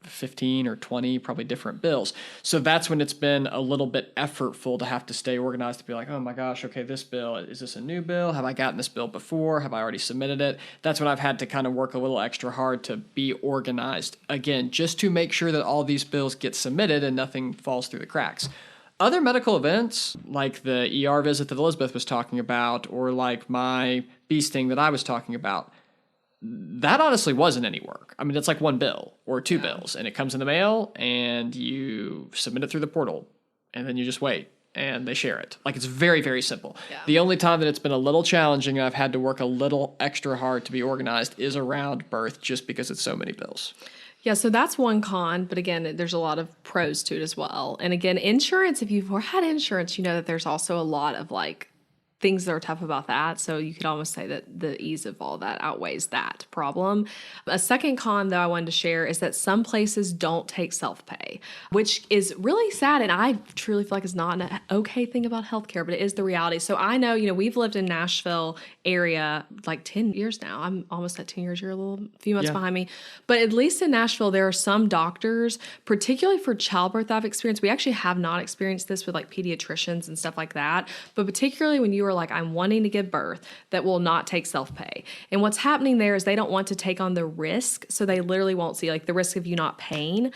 15 or 20 probably different bills. So that's when it's been a little bit effortful to have to stay organized, to be like, oh my gosh, okay, this bill, is this a new bill? Have I gotten this bill before? Have I already submitted it? That's when I've had to kind of work a little extra hard to be organized. Again, just to make sure that all these bills get submitted and nothing falls through the cracks. Other medical events, like the ER visit that Elizabeth was talking about, or like my bee sting that I was talking about, that honestly wasn't any work. It's like one bill or two bills, and it comes in the mail, and you submit it through the portal, and then you just wait, and they share it. Like, it's very, very simple. Yeah. The only time that it's been a little challenging and I've had to work a little extra hard to be organized is around birth, just because it's so many bills. Yeah, so that's one con, but again, there's a lot of pros to it as well. And again, insurance, if you've had insurance, you know that there's also a lot of like things that are tough about that. So you could almost say that the ease of all that outweighs that problem. A second con, though, I wanted to share is that some places don't take self-pay, which is really sad. And I truly feel like it's not an okay thing about healthcare, but it is the reality. So I know, we've lived in Nashville area like 10 years now. I'm almost at 10 years. You're a few months behind me. But at least in Nashville, there are some doctors, particularly for childbirth I've experienced. We actually have not experienced this with like pediatricians and stuff like that. But particularly when you are like, I'm wanting to give birth, that will not take self-pay. And what's happening there is they don't want to take on the risk. So they literally won't see like the risk of you not paying.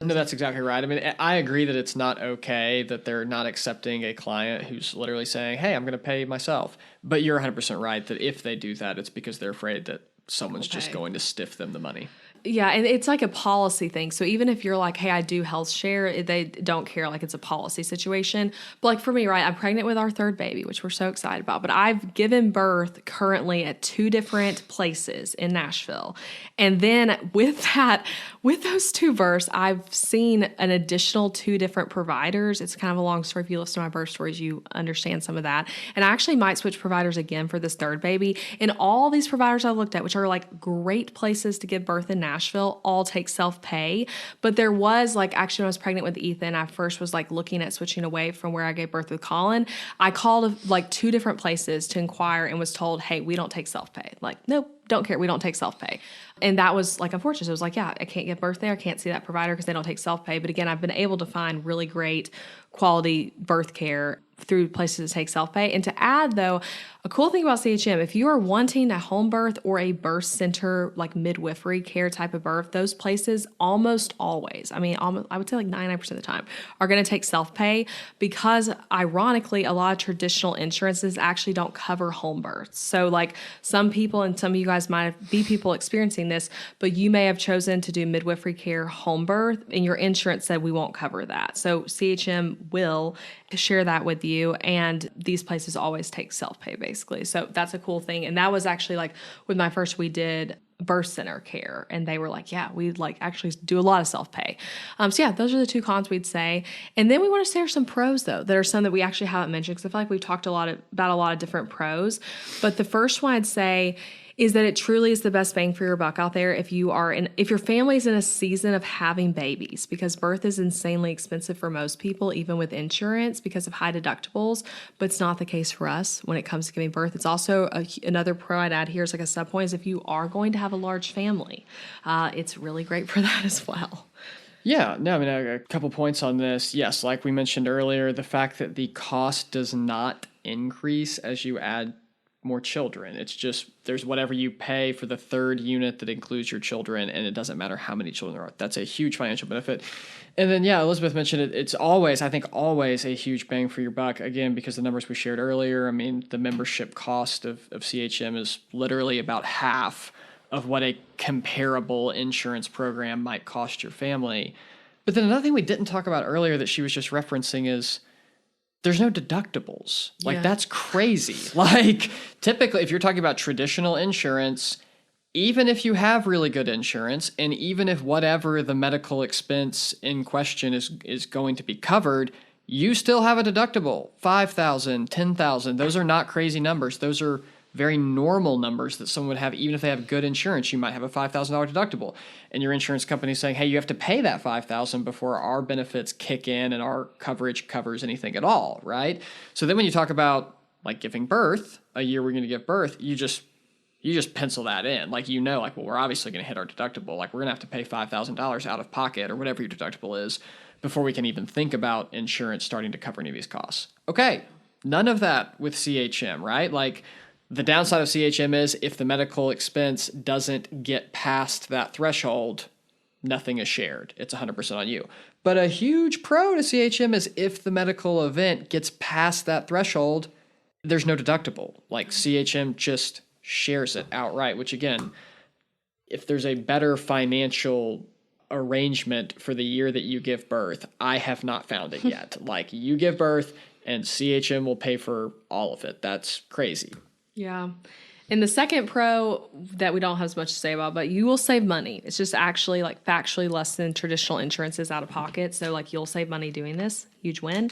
No, that's exactly right. I mean, I agree that it's not okay that they're not accepting a client who's literally saying, hey, I'm going to pay myself. But you're 100% right that if they do that, it's because they're afraid that someone's just going to stiff them the money. Yeah, and it's like a policy thing. So even if you're like, hey, I do health share, they don't care, like it's a policy situation. But like for me, right, I'm pregnant with our third baby, which we're so excited about. But I've given birth currently at 2 different places in Nashville. And then with those 2 births, I've seen an additional 2 different providers. It's kind of a long story. If you listen to my birth stories, you understand some of that. And I actually might switch providers again for this third baby. And all these providers I looked at, which are like great places to give birth in Nashville, all take self-pay. But there was like, actually when I was pregnant with Ethan, I first was like looking at switching away from where I gave birth with Colin. I called like 2 different places to inquire and was told, hey, we don't take self-pay. Like, nope, don't care. We don't take self-pay. And that was like unfortunate. It was like, yeah, I can't give birth there. I can't see that provider because they don't take self-pay. But again, I've been able to find really great quality birth care through places that take self-pay. And to add though, a cool thing about CHM, if you are wanting a home birth or a birth center, like midwifery care type of birth, those places almost always, I would say like 99% of the time, are going to take self-pay because ironically, a lot of traditional insurances actually don't cover home births. So like some people, and some of you guys might be people experiencing this, but you may have chosen to do midwifery care home birth and your insurance said we won't cover that. So CHM will share that with you, and these places always take self-pay basically. So that's a cool thing. And that was actually like with my first, we did birth center care, and they were like, yeah, we'd like actually do a lot of self-pay. So yeah, those are the 2 cons we'd say. And then we want to share some pros though, that are some that we actually haven't mentioned, because I feel like we've talked about a lot of different pros. But the first one I'd say is that it truly is the best bang for your buck out there if your family's in a season of having babies, because birth is insanely expensive for most people, even with insurance, because of high deductibles. But it's not the case for us when it comes to giving birth. It's also another pro I'd add here is like a sub point is if you are going to have a large family, it's really great for that as well. Yeah, no, I mean, a couple points on this. Yes, like we mentioned earlier, the fact that the cost does not increase as you add more children. It's just there's whatever you pay for the third unit that includes your children, and it doesn't matter how many children there are. That's a huge financial benefit. And then, yeah, Elizabeth mentioned it. It's always, I think, always a huge bang for your buck, again, because the numbers we shared earlier, I mean, the membership cost of CHM is literally about half of what a comparable insurance program might cost your family. But then another thing we didn't talk about earlier that she was just referencing is there's no deductibles. Like, that's crazy. Like, typically, if you're talking about traditional insurance, even if you have really good insurance, and even if whatever the medical expense in question is going to be covered, you still have a deductible. $5,000, $10,000. Those are not crazy numbers. Those are very normal numbers that someone would have. Even if they have good insurance, you might have a $5,000 deductible. And your insurance company is saying, hey, you have to pay that $5,000 before our benefits kick in and our coverage covers anything at all, right? So then when you talk about like giving birth, a year we're going to give birth, you just pencil that in. Like, well, we're obviously going to hit our deductible. Like, we're going to have to pay $5,000 out of pocket or whatever your deductible is before we can even think about insurance starting to cover any of these costs. Okay, none of that with CHM, right? Like, the downside of CHM is if the medical expense doesn't get past that threshold, nothing is shared. It's 100% on you. But a huge pro to CHM is if the medical event gets past that threshold, there's no deductible. Like, CHM just shares it outright, which again, if there's a better financial arrangement for the year that you give birth, I have not found it yet. Like, you give birth and CHM will pay for all of it. That's crazy. Yeah. And the second pro that we don't have as much to say about, but you will save money. It's just actually like factually less than traditional insurances out of pocket. So like you'll save money doing this. Huge win.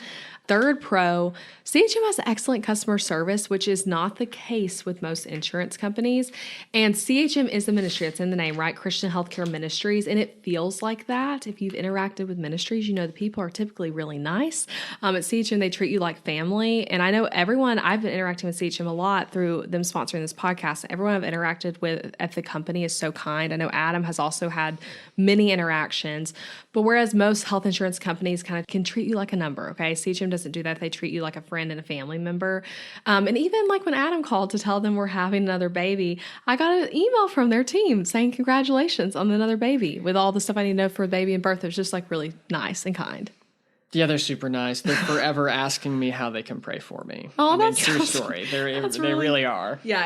Third pro, CHM has excellent customer service, which is not the case with most insurance companies. And CHM is a ministry. It's in the name, right? Christian Healthcare Ministries. And it feels like that. If you've interacted with ministries, you know the people are typically really nice. At CHM, they treat you like family. And I know everyone, I've been interacting with CHM a lot through them sponsoring this podcast. Everyone I've interacted with at the company is so kind. I know Adam has also had many interactions. But whereas most health insurance companies kind of can treat you like a number, okay? CHM doesn't do that. They treat you like a friend and a family member. And even like when Adam called to tell them we're having another baby, I got an email from their team saying congratulations on another baby with all the stuff I need to know for a baby and birth. It was just like really nice and kind. Yeah, they're super nice. They're forever asking me how they can pray for me. Oh, that's true story. They really are. Yeah,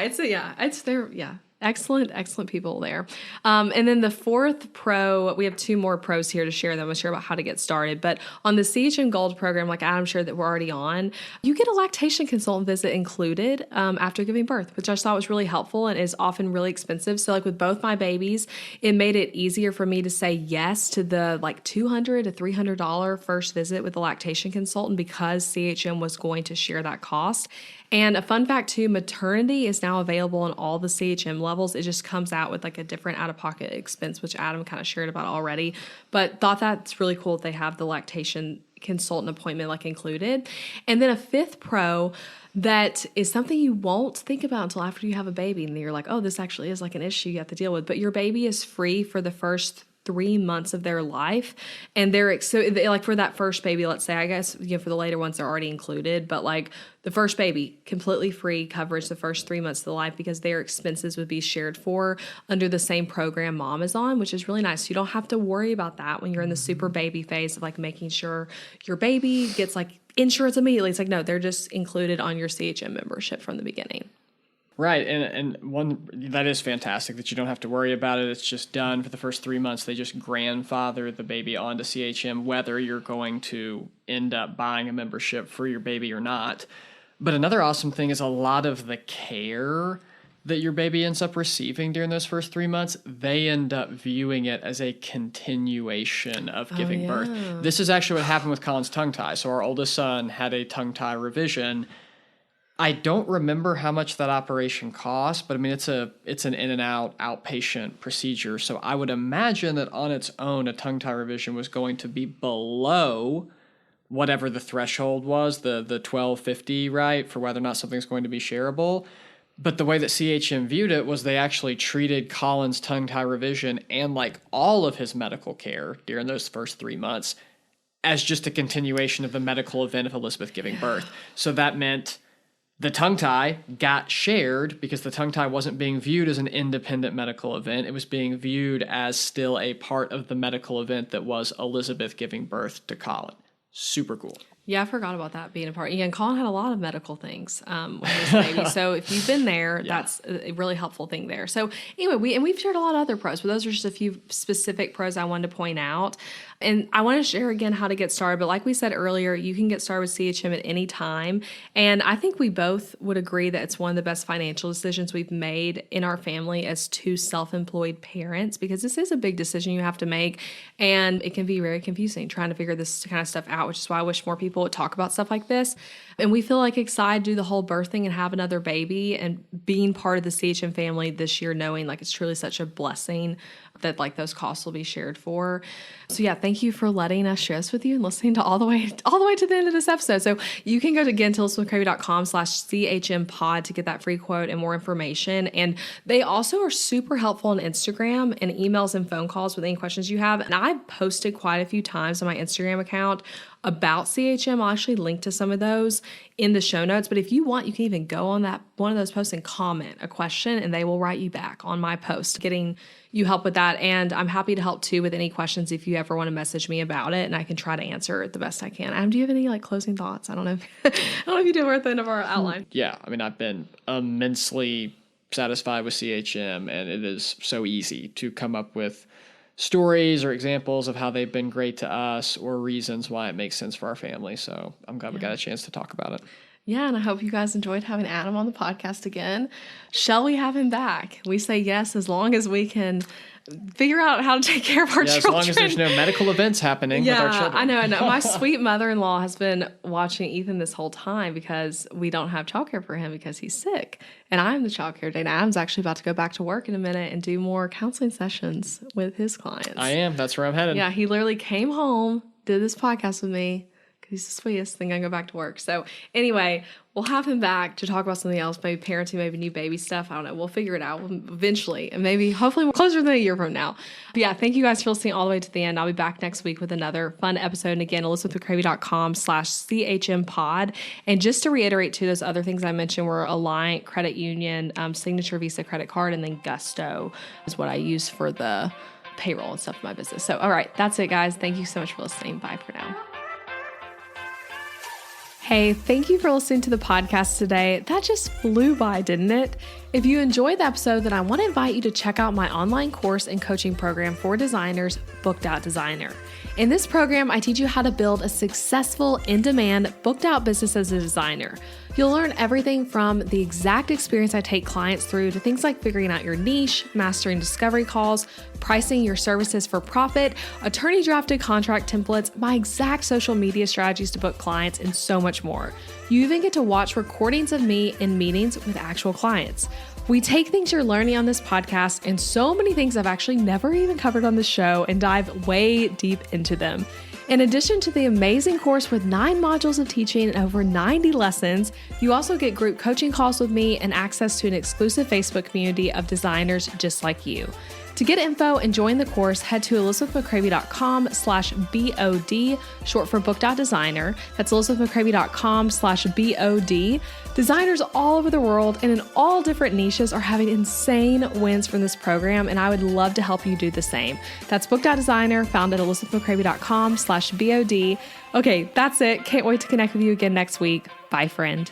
excellent people there. And then the fourth pro, we have two more pros here to share that I'm going to share about how to get started. But on the CHM Gold program, like Adam shared that we're already on, you get a lactation consultant visit included after giving birth, which I thought was really helpful and is often really expensive. So like with both my babies, it made it easier for me to say yes to the like $200 to $300 first visit with the lactation consultant because CHM was going to share that cost. And a fun fact too, maternity is now available on all the CHM levels. It just comes out with like a different out-of-pocket expense, which Adam kind of shared about already. But thought that's really cool that they have the lactation consultant appointment like included. And then a fifth pro that is something you won't think about until after you have a baby. And you're like, oh, this actually is like an issue you have to deal with. But your baby is free for the first 3 months of their life. And like for that first baby, let's say, I guess, for the later ones, they're already included, but like the first baby, completely free coverage the first 3 months of the life because their expenses would be shared for under the same program mom is on, which is really nice. You don't have to worry about that when you're in the super baby phase of like making sure your baby gets like insurance immediately. It's like, no, they're just included on your CHM membership from the beginning. Right, and one that is fantastic that you don't have to worry about it. It's just done for the first 3 months. They just grandfather the baby onto CHM, whether you're going to end up buying a membership for your baby or not. But another awesome thing is a lot of the care that your baby ends up receiving during those first 3 months, they end up viewing it as a continuation of giving birth. This is actually what happened with Colin's tongue tie. So our oldest son had a tongue tie revision. I don't remember how much that operation cost, but I mean, it's an in and out outpatient procedure. So I would imagine that on its own, a tongue tie revision was going to be below whatever the threshold was, the $1,250, right, for whether or not something's going to be shareable. But the way that CHM viewed it was they actually treated Colin's tongue tie revision and like all of his medical care during those first 3 months as just a continuation of the medical event of Elizabeth giving birth. So that meant the tongue tie got shared because the tongue tie wasn't being viewed as an independent medical event. It was being viewed as still a part of the medical event that was Elizabeth giving birth to Colin. Super cool. Yeah, I forgot about that being a part. Yeah, and Colin had a lot of medical things when he was a baby. So if you've been there, that's a really helpful thing there. So anyway, we've shared a lot of other pros, but those are just a few specific pros I wanted to point out. And I want to share again how to get started. But like we said earlier, you can get started with CHM at any time. And I think we both would agree that it's one of the best financial decisions we've made in our family as two self-employed parents, because this is a big decision you have to make. And it can be very confusing trying to figure this kind of stuff out, which is why I wish more people would talk about stuff like this. And we feel like excited to do the whole birthing and have another baby and being part of the CHM family this year, knowing like it's truly such a blessing that like those costs will be shared for. So yeah, thank you for letting us share this with you and listening to all the way to the end of this episode. So you can go to GetIntoListenWithCravey.com/CHM pod to get that free quote and more information. And they also are super helpful on Instagram and emails and phone calls with any questions you have. And I posted quite a few times on my Instagram account about CHM. I'll actually link to some of those in the show notes. But if you want, you can even go on that one of those posts and comment a question, and they will write you back on my post, getting you help with that. And I'm happy to help too with any questions if you ever want to message me about it, and I can try to answer it the best I can. Adam, do you have any like closing thoughts? I don't know if you did at the end of our outline. Yeah, I mean, I've been immensely satisfied with CHM, and it is so easy to come up with stories or examples of how they've been great to us or reasons why it makes sense for our family. So I'm glad we got a chance to talk about it. Yeah, and I hope you guys enjoyed having Adam on the podcast again. Shall we have him back? We say yes as long as we can figure out how to take care of our Yeah, children. as long as there's no medical events happening with our children. I know. My sweet mother-in-law has been watching Ethan this whole time because we don't have childcare for him because he's sick. And I'm the childcare dad. Adam's actually about to go back to work in a minute and do more counseling sessions with his clients. I am. That's where I'm headed. Yeah, he literally came home, did this podcast with me. He's the sweetest thing. I go back to work. So anyway, we'll have him back to talk about something else, maybe parenting, maybe new baby stuff. I don't know. We'll figure it out eventually. And maybe, hopefully, we're closer than a year from now. But yeah, thank you guys for listening all the way to the end. I'll be back next week with another fun episode. And again, ElizabethMcCravey.com/CHMpod. And just to reiterate too, those other things I mentioned were Alliant Credit Union, Signature Visa credit card, and then Gusto is what I use for the payroll and stuff in my business. So, all right, that's it, guys. Thank you so much for listening. Bye for now. Hey, thank you for listening to the podcast today. That just flew by, didn't it? If you enjoyed the episode, then I want to invite you to check out my online course and coaching program for designers, Booked Out Designer. In this program, I teach you how to build a successful, in-demand, booked out business as a designer. You'll learn everything from the exact experience I take clients through to things like figuring out your niche, mastering discovery calls, pricing your services for profit, attorney-drafted contract templates, my exact social media strategies to book clients, and so much more. You even get to watch recordings of me in meetings with actual clients. We take things you're learning on this podcast and so many things I've actually never even covered on the show and dive way deep into them. In addition to the amazing course with 9 modules of teaching and over 90 lessons, you also get group coaching calls with me and access to an exclusive Facebook community of designers just like you. To get info and join the course, head to ElizabethMcCravey.com/BOD, short for Booked Out Designer. That's ElizabethMcCravey.com/BOD. Designers all over the world and in all different niches are having insane wins from this program, and I would love to help you do the same. That's Booked Out Designer, found at ElizabethMcCravey.com/BOD. Okay, that's it. Can't wait to connect with you again next week. Bye, friend.